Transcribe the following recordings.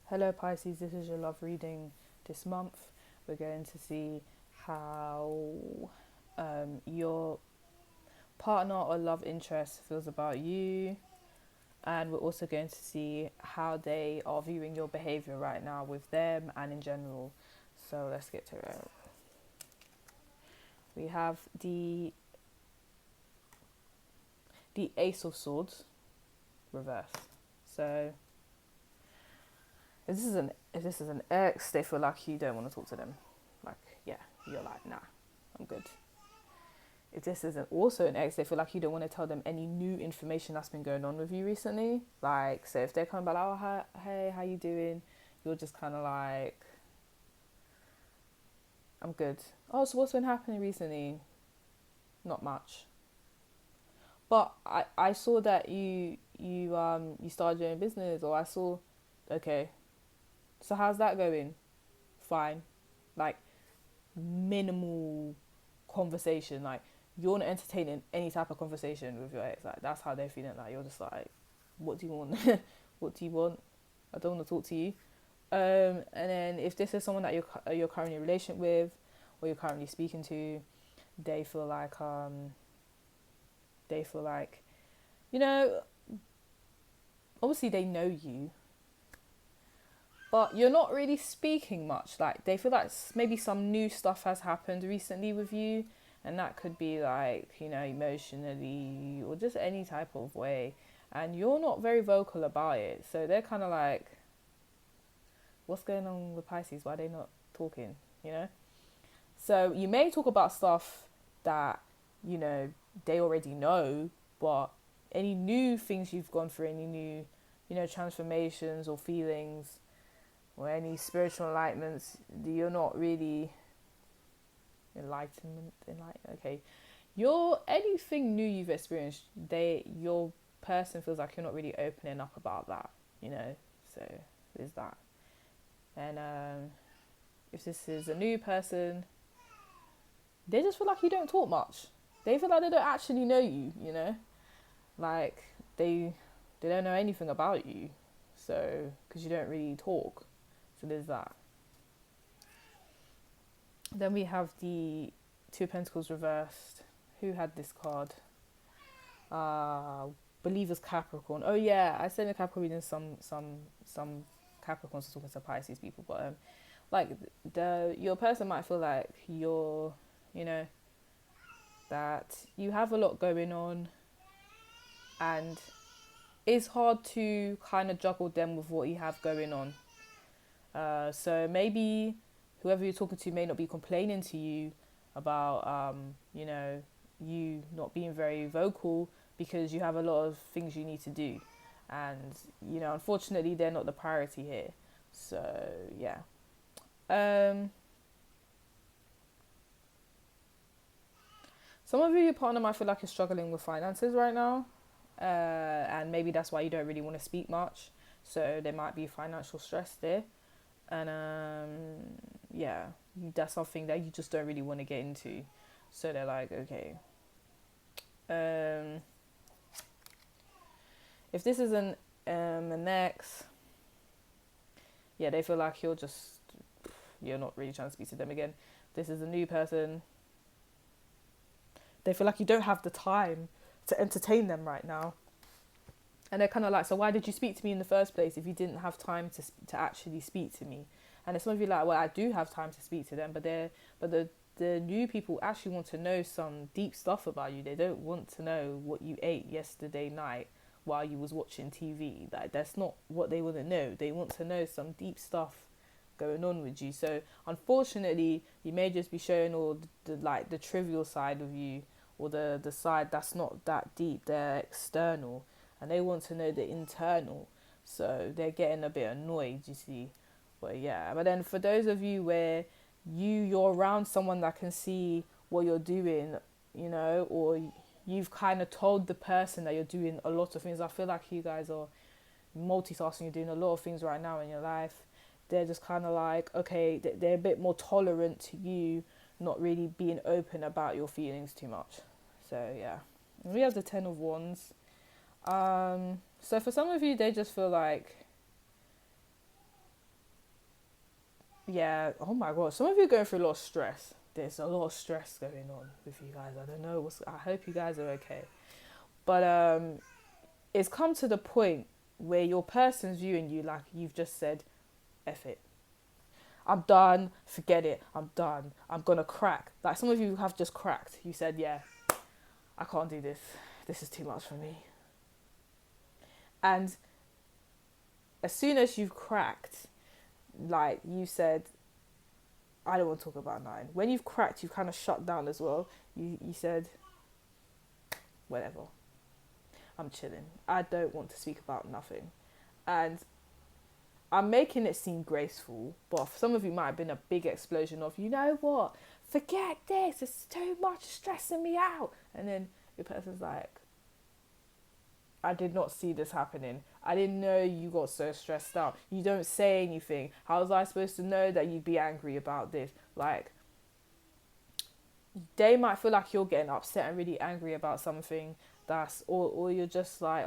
Hello Pisces, this is your love reading this month. We're going to see how your partner or love interest feels about you, and we're also going to see how they are viewing your behavior right now with them and in general. So let's get to it. We have the Ace of Swords reversed. So if this is an ex, they feel like you don't want to talk to them. Like, yeah, you're like, nah, I'm good. If this isn't also an ex, they feel like you don't want to tell them any new information that's been going on with you recently. Like, so if they're kind of like, oh, hi, hey, how you doing? You're just kind of like, I'm good. Oh, so what's been happening recently? Not much. But I saw that you started your own business, or I saw, okay, so how's that going? Fine. Like, minimal conversation. Like, you're not entertaining any type of conversation with your ex. Like, that's how they're feeling. Like, you're just like, what do you want? What do you want? I don't want to talk to you. And then if this is someone that you're currently in a relationship with, or you're currently speaking to, they feel like they feel like, you know, obviously they know you, but you're not really speaking much. Like, they feel like maybe some new stuff has happened recently with you, and that could be like, you know, emotionally or just any type of way, and you're not very vocal about it. So they're kind of like, what's going on with Pisces? Why are they not talking? You know? So you may talk about stuff that, you know, they already know, but any new things you've gone through, any new, you know, transformations or feelings or any spiritual enlightenments, you're not really okay. Your anything new you've experienced, your person feels like you're not really opening up about that, you know. So there's that. And if this is a new person, they just feel like you don't talk much. They feel like they don't actually know you, you know, like they don't know anything about you, so because you don't really talk. So there's that. Then we have the Two of Pentacles reversed. Who had this card? Believers Capricorn. Oh yeah, I said in Capricorn reading some Capricorns are talking to Pisces people, but like your person might feel like you know, that you have a lot going on, and it's hard to kind of juggle them with what you have going on. So maybe whoever you're talking to may not be complaining to you about, you know, you not being very vocal because you have a lot of things you need to do. And, you know, unfortunately, they're not the priority here. So, yeah. Some of your partner might feel like you're struggling with finances right now. And maybe that's why you don't really want to speak much. So there might be financial stress there. And yeah, that's something that you just don't really want to get into. So they're like, okay, if this isn't an ex, yeah, they feel like you're not really trying to speak to them again. This is a new person. They feel like you don't have the time to entertain them right now. And they're kind of like, so why did you speak to me in the first place if you didn't have time to actually speak to me? And it's some of you like, well, I do have time to speak to them, but the new people actually want to know some deep stuff about you. They don't want to know what you ate yesterday night while you was watching TV. Like, that's not what they want to know. They want to know some deep stuff going on with you. So unfortunately, you may just be showing all the trivial side of you, or the side that's not that deep. They're external, and they want to know the internal. So they're getting a bit annoyed, you see. But yeah, but then for those of you where you're around someone that can see what you're doing, you know, or you've kind of told the person that you're doing a lot of things. I feel like you guys are multitasking. You're doing a lot of things right now in your life. They're just kind of like, okay, they're a bit more tolerant to you not really being open about your feelings too much. So yeah, and we have the Ten of Wands. So for some of you, they just feel like yeah, oh my god, some of you are going through a lot of stress. There's a lot of stress going on with you guys. I don't know I hope you guys are okay. But it's come to the point where your person's viewing you like you've just said, F it. I'm done, forget it, I'm done. I'm gonna crack. Like some of you have just cracked. You said, yeah, I can't do this. This is too much for me. And as soon as you've cracked, like you said, I don't want to talk about 9. When you've cracked, you've kind of shut down as well. You said, whatever, I'm chilling. I don't want to speak about nothing. And I'm making it seem graceful, but for some of you might have been a big explosion of, you know what, forget this, it's too much stressing me out. And then your person's like, I did not see this happening. I didn't know you got so stressed out. You don't say anything. How was I supposed to know that you'd be angry about this? Like, they might feel like you're getting upset and really angry about something or you're just like,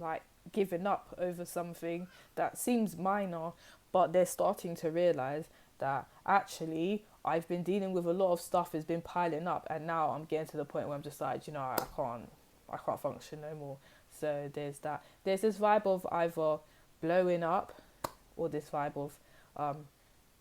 like giving up over something that seems minor, but they're starting to realize that actually I've been dealing with a lot of stuff has been piling up, and now I'm getting to the point where I'm just like, you know, I can't function no more. So there's that. There's this vibe of either blowing up, or this vibe of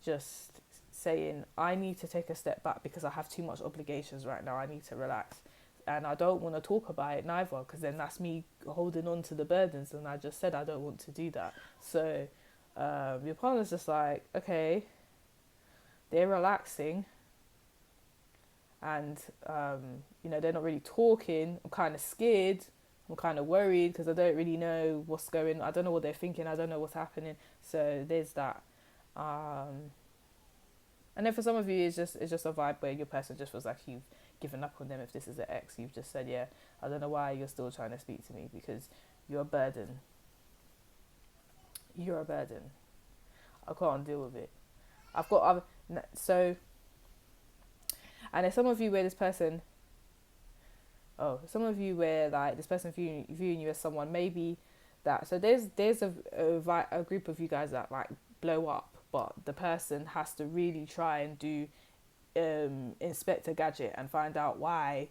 just saying, I need to take a step back because I have too much obligations right now. I need to relax. And I don't want to talk about it neither, because then that's me holding on to the burdens. And I just said I don't want to do that. So your partner's just like, okay, they're relaxing. And, you know, they're not really talking. I'm kind of scared. I'm kind of worried because I don't really know what's going on. I don't know what they're thinking. I don't know what's happening. So there's that. And then for some of you, it's just a vibe where your person just feels like you've given up on them. If this is an ex, you've just said, yeah, I don't know why you're still trying to speak to me, because you're a burden. You're a burden. I can't deal with it. And there's some of you where this person, like this person viewing you as someone maybe that. So there's a group of you guys that like blow up, but the person has to really try and do Inspector Gadget and find out why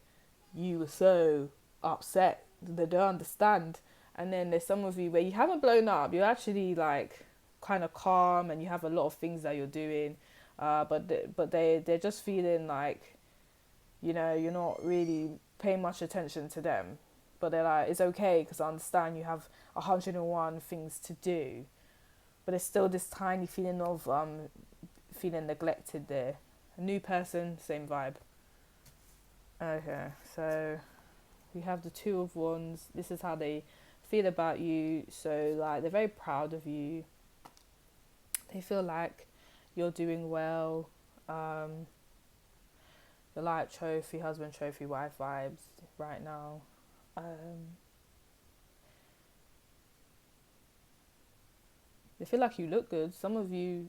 you were so upset. They don't understand. And then there's some of you where you haven't blown up. You're actually like kind of calm and you have a lot of things that you're doing, but they're just feeling like, you know, you're not really paying much attention to them. But they're like, it's okay because I understand you have 101 things to do. But it's still this tiny feeling of feeling neglected there. A new person, same vibe. Okay, so we have the Two of Wands. This is how they feel about you. So like they're very proud of you. They feel like you're doing well. You're like trophy husband, trophy wife vibes right now. They feel like you look good. Some of you,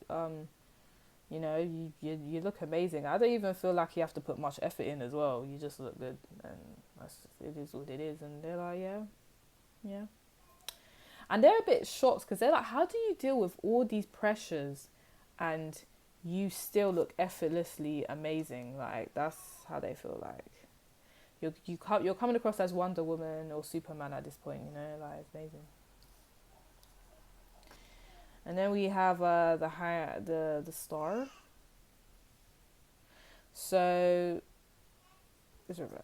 you know, you look amazing. I don't even feel like you have to put much effort in as well. You just look good, and it is what it is. And they're like, yeah. And they're a bit shocked because they're like, how do you deal with all these pressures and you still look effortlessly amazing? Like, that's how they feel like. You're coming across as Wonder Woman or Superman at this point, you know, like, it's amazing. And then we have the star. So it's reverse.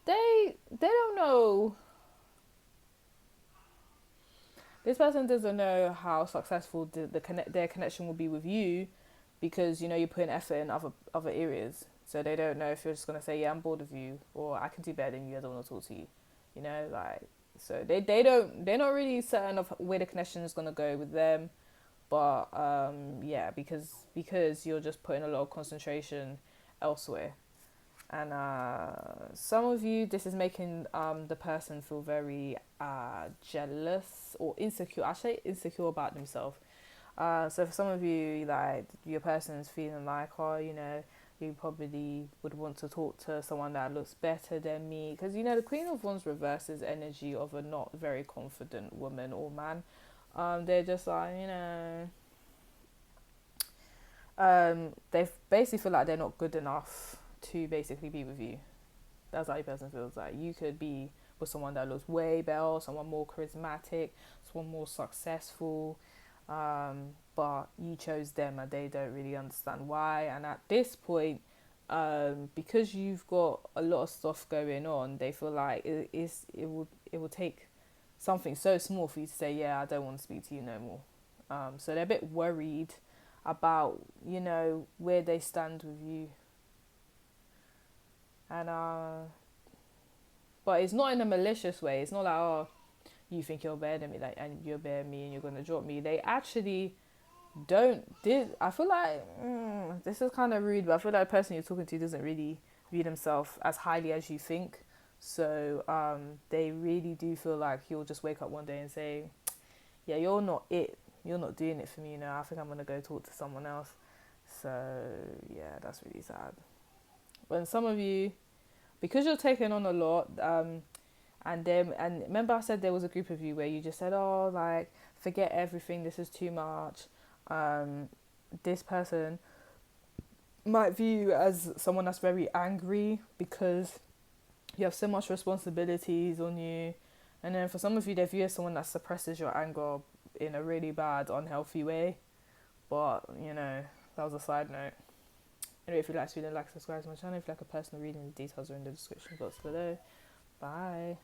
They don't know. This person doesn't know how successful their connection will be with you, because you know you're putting effort in other areas. So they don't know if you're just gonna say, yeah, I'm bored of you, or I can do better than you, I don't want to talk to you. You know, like, so they're not really certain of where the connection is gonna go with them. But yeah, because you're just putting a lot of concentration elsewhere. And some of you, this is making the person feel very jealous or insecure. I say insecure about themselves. So for some of you, like, your person's feeling like, oh, you know, you probably would want to talk to someone that looks better than me. Because, you know, the Queen of Wands reverses energy of a not very confident woman or man. They're just like, they basically feel like they're not good enough to basically be with you. That's how your person feels. Like you could be with someone that looks way better, someone more charismatic, someone more successful, but you chose them and they don't really understand why. And at this point, because you've got a lot of stuff going on, they feel like it will take something so small for you to say, yeah, I don't want to speak to you no more. So they're a bit worried about, where they stand with you. And but it's not in a malicious way. It's not like, oh, you think you're better than me, like, and you're better than me and you're gonna drop me. They actually don't did I feel like this is kind of rude, but I feel like the person you're talking to doesn't really view themselves as highly as you think. So they really do feel like you'll just wake up one day and say, yeah, you're not it, you're not doing it for me, I think I'm gonna go talk to someone else. So yeah, that's really sad. When some of you, because you're taking on a lot, and remember I said there was a group of you where you just said, oh, like, forget everything, this is too much. This person might view you as someone that's very angry because you have so much responsibilities on you. And then for some of you, they view you as someone that suppresses your anger in a really bad, unhealthy way. But, that was a side note. Anyway, if you like reading, like, subscribe to my channel. If you like a personal reading, the details are in the description box below. Bye.